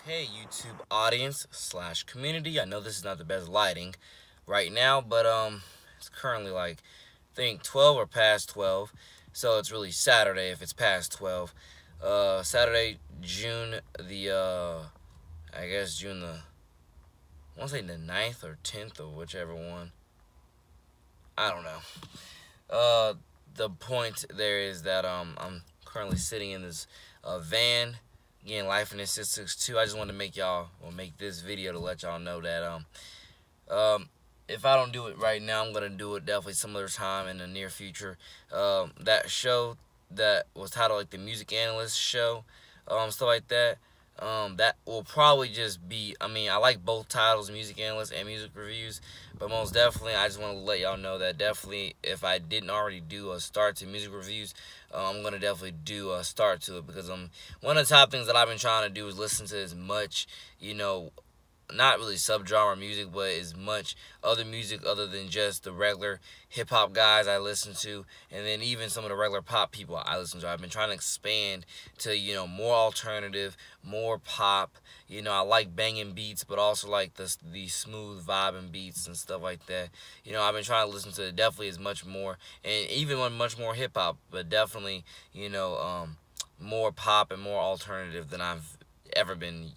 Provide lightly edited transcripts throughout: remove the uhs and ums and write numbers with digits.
Hey YouTube audience slash community. I know this is not the best lighting right now, but it's currently like I think 12 or past 12. So it's really Saturday if it's past 12. Saturday, June the I guess June the I want to say the 9th or 10th or whichever one. I don't know. Uh the point there is that I'm currently sitting in this van getting life in this 662. I just wanted to make this video to let y'all know that if I don't do it right now, I'm gonna do it definitely some other time in the near future. That show that was titled like the Music Analyst Show, stuff like that. That will probably just be. I mean, I like both titles, Music Analyst and Music Reviews, but most definitely, I just want to let y'all know that definitely, if I didn't already do a start to Music Reviews, I'm gonna definitely do a start to it because one of the top things that I've been trying to do is listen to as much, not really subgenre music, but as much other music other than just the regular hip hop guys I listen to, and then even some of the regular pop people I listen to. I've been trying to expand to more alternative, more pop. I like banging beats, but also like the smooth vibing beats and stuff like that. I've been trying to listen to definitely as much more, and even much more hip hop, but definitely more pop and more alternative than I've ever been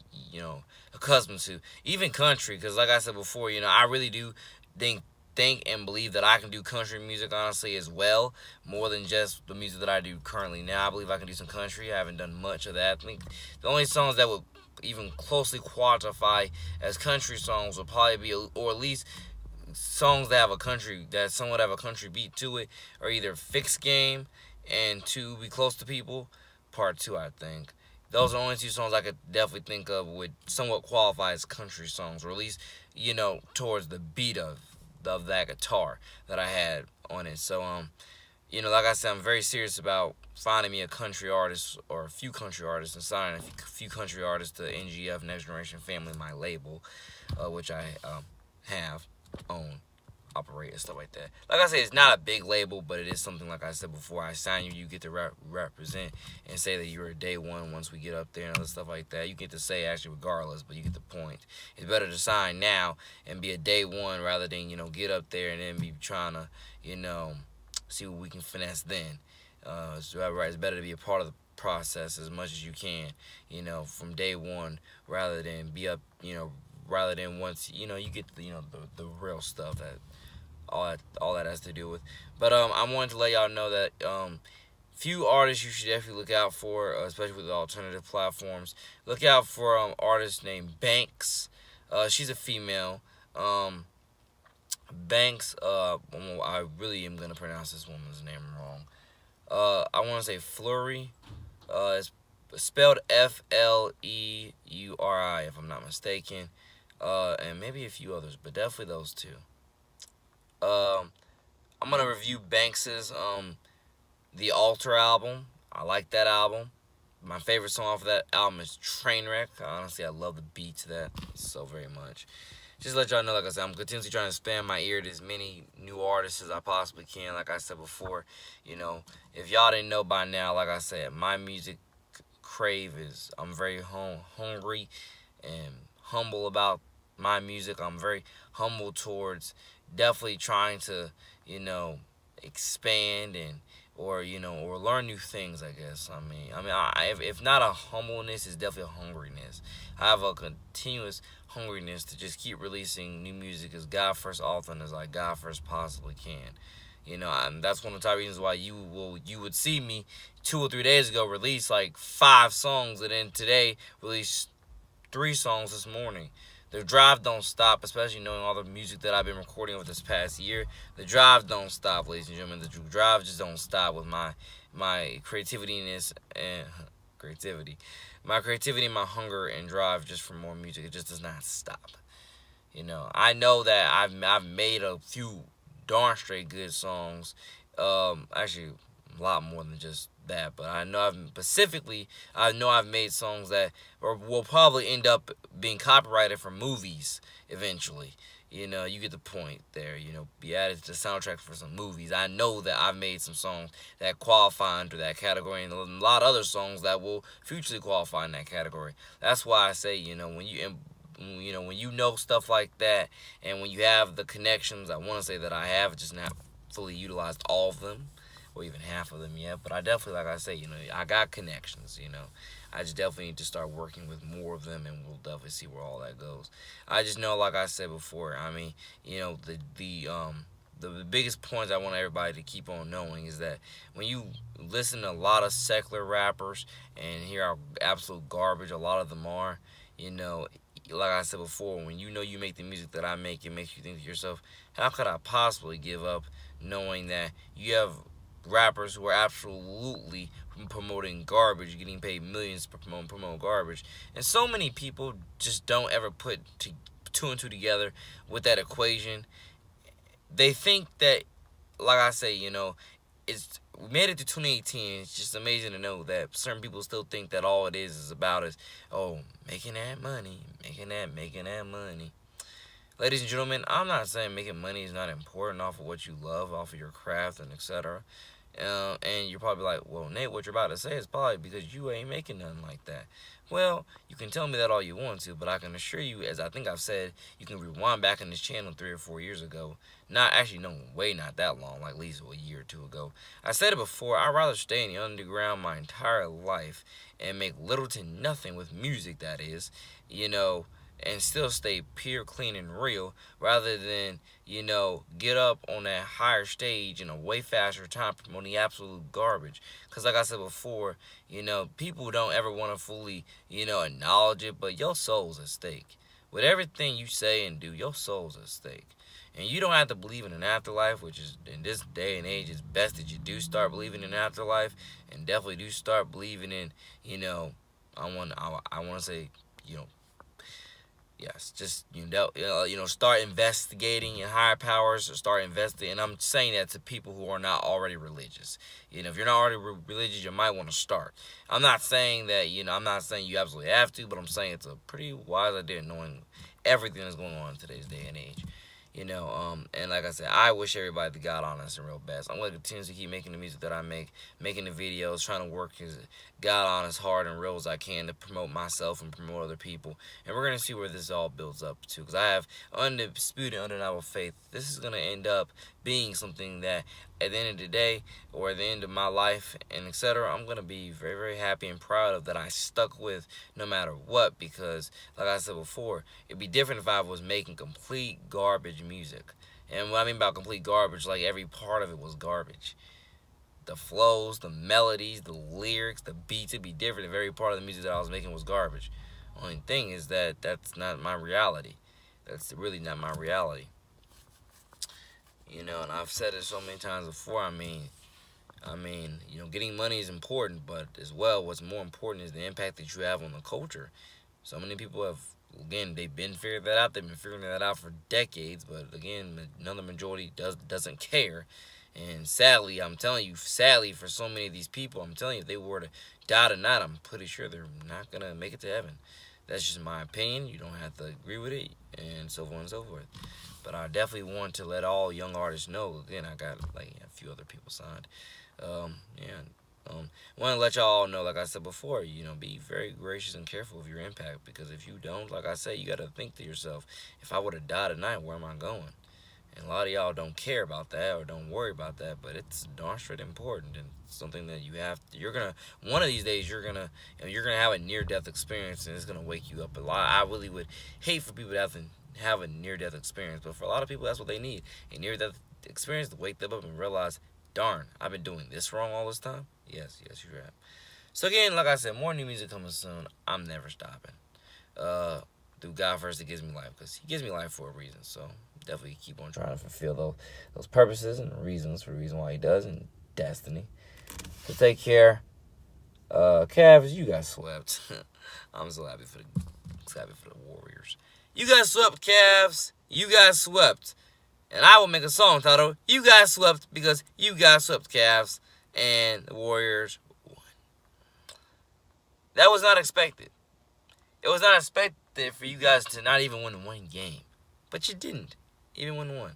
accustomed to. Even country, because like I said before, I really do think and believe that I can do country music honestly as well, more than just the music that I do currently now. I believe I can do some country. I haven't done much of that. I think the only songs that would even closely quantify as country songs would probably be, or at least songs that somewhat have a country beat to it, are either Fixed Game and To Be Close to People Part 2, I think. Those are the only two songs I could definitely think of would somewhat qualify as country songs, or at least, towards the beat of that guitar that I had on it. So, like I said, I'm very serious about finding me a country artist or a few country artists and signing a few country artists to NGF, Next Generation Family, my label, which I have, own, operate, and stuff like that. Like I said, it's not a big label, but it is something, like I said before, I sign you, you get to represent and say that you're a day one once we get up there and other stuff like that. You get to say actually regardless, but you get the point. It's better to sign now and be a day one rather than, get up there and then be trying to, see what we can finesse then. It's better to be a part of the process as much as you can, from day one rather than be up, rather than once, you get the real stuff that all that has to do with. But I wanted to let y'all know that few artists you should definitely look out for, especially with the alternative platforms. Look out for artist named Banks. She's a female. Banks. I really am gonna pronounce this woman's name wrong. I want to say Fleury. It's spelled Fleuri, if I'm not mistaken. And maybe a few others, but definitely those two. Um, I'm gonna review Banks's The Altar album. I like that album. My favorite song off of that album is Trainwreck. Honestly, I love the beat to that so very much. Just to let y'all know, like I said, I'm continuously trying to expand my ear to as many new artists as I possibly can. Like I said before, if y'all didn't know by now, like I said, my music crave is, I'm very hungry and humble about my music. I'm very humble towards definitely trying to, expand and or learn new things. I guess. If not a humbleness, it's definitely a hungriness. I have a continuous hungriness to just keep releasing new music as God first often as like God first possibly can. And that's one of the top reasons why you would see me 2 or 3 days ago release like 5 songs, and then today release 3 songs this morning. The drive don't stop, especially knowing all the music that I've been recording over this past year. The drive don't stop, ladies and gentlemen. The drive just don't stop with my creativity and creativity. My creativity, my hunger and drive just for more music. It just does not stop. I know that I've made a few darn straight good songs. Actually, a lot more than just that, but I know I've made songs that will probably end up being copyrighted for movies eventually. You know, you get the point there. You know, be added to the soundtrack for some movies. I know that I've made some songs that qualify under that category, and a lot of other songs that will futurely qualify in that category. That's why I say, you know, when you know stuff like that, and when you have the connections, I want to say that I have just not fully utilized all of them, or even half of them yet. But I definitely, like I say, you know, I got connections. You know, I just definitely need to start working with more of them, and we'll definitely see where all that goes. I just know, like I said before, I mean, you know, the biggest points I want everybody to keep on knowing is that when you listen to a lot of secular rappers and hear how absolute garbage a lot of them are, you know, like I said before, when you know you make the music that I make, it makes you think to yourself, how could I possibly give up knowing that you have rappers who are absolutely promoting garbage, getting paid millions to promote garbage, and so many people just don't ever put two and two together with that equation. They think that, like I say, you know, we made it to 2018. It's just amazing to know that certain people still think that all it is about is, oh, making that money, making that money. Ladies and gentlemen, I'm not saying making money is not important off of what you love, off of your craft, and etc. And you're probably like, well, Nate, what you're about to say is probably because you ain't making nothing like that. Well, you can tell me that all you want to, but I can assure you, as I think I've said, you can rewind back in this channel 3 or 4 years ago. Not actually, no, way not that long, like at least a year or two ago. I said it before, I'd rather stay in the underground my entire life and make little to nothing with music, that is, you know, and still stay pure, clean, and real, rather than, you know, get up on that higher stage in a way faster time promoting absolute garbage. Because like I said before, you know, people don't ever want to fully, you know, acknowledge it, but your soul's at stake. With everything you say and do, your soul's at stake. And you don't have to believe in an afterlife, which is, in this day and age, it's best that you do start believing in an afterlife, and definitely do start believing in, you know, I want to say, you know, yes, just start investigating in higher powers, or start investing. And I'm saying that to people who are not already religious. You know, if you're not already religious, you might want to start. I'm not saying that, you know, I'm not saying you absolutely have to, but I'm saying it's a pretty wise idea knowing everything that's going on in today's day and age. You know, and like I said, I wish everybody the God honest and real best. I'm going to continue to keep making the music that I make, making the videos, trying to work as God honest, hard, and real as I can to promote myself and promote other people. And we're going to see where this all builds up to, because I have undisputed, undeniable faith this is going to end up being something that at the end of the day, or at the end of my life, and etc., I'm going to be very, very happy and proud of that I stuck with no matter what, because like I said before, it'd be different if I was making complete garbage music. And what I mean by complete garbage, like every part of it was garbage. The flows, the melodies, the lyrics, the beats, it'd be different if every part of the music that I was making was garbage. Only thing is that that's not my reality. That's really not my reality. You know, and I've said it so many times before. I mean, you know, getting money is important, but as well, what's more important is the impact that you have on the culture. So many people have, again, they've been figuring that out. They've been figuring that out for decades, but again, another majority doesn't care. And sadly, I'm telling you, sadly for so many of these people, I'm telling you, if they were to die tonight, I'm pretty sure they're not gonna make it to heaven. That's just my opinion. You don't have to agree with it, and so on and so forth. But I definitely want to let all young artists know. Again, I got like a few other people signed. Yeah. Want to let y'all know, like I said before, you know, be very gracious and careful of your impact, because if you don't, like I said, you got to think to yourself, if I would have died tonight, where am I going? And a lot of y'all don't care about that or don't worry about that, but it's darn straight important, and something that you're gonna, one of these days, you're gonna have a near-death experience, and it's gonna wake you up a lot. I really would hate for people to have a near-death experience, but for a lot of people, that's what they need, a near-death experience to wake them up and realize, darn, I've been doing this wrong all this time. Yes, you have. So again, like I said, more new music coming soon. I'm never stopping. Through God first, that gives me life, because He gives me life for a reason. So definitely keep on trying to fulfill those purposes and reasons for the reason why He does, and destiny. So take care. Cavs, you got swept. I'm so happy for the Warriors. You got swept, Cavs. You got swept. And I will make a song titled, You Got Swept, because you got swept, Cavs. And the Warriors won. That was not expected. It was not expected for you guys to not even win one game. But you didn't. even win one.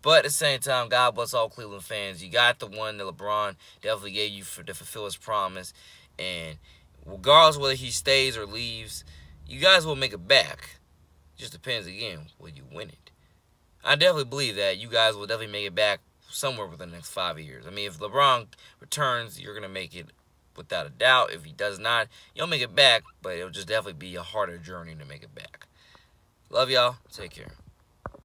But at the same time, God bless all Cleveland fans. You got the one that LeBron definitely gave you to fulfill his promise. And regardless whether he stays or leaves, you guys will make it back. Just depends, again, will you win it? I definitely believe that you guys will definitely make it back somewhere within the next 5 years. I mean, if LeBron returns, you're going to make it without a doubt. If he does not, you'll make it back, but it'll just definitely be a harder journey to make it back. Love y'all. Take care.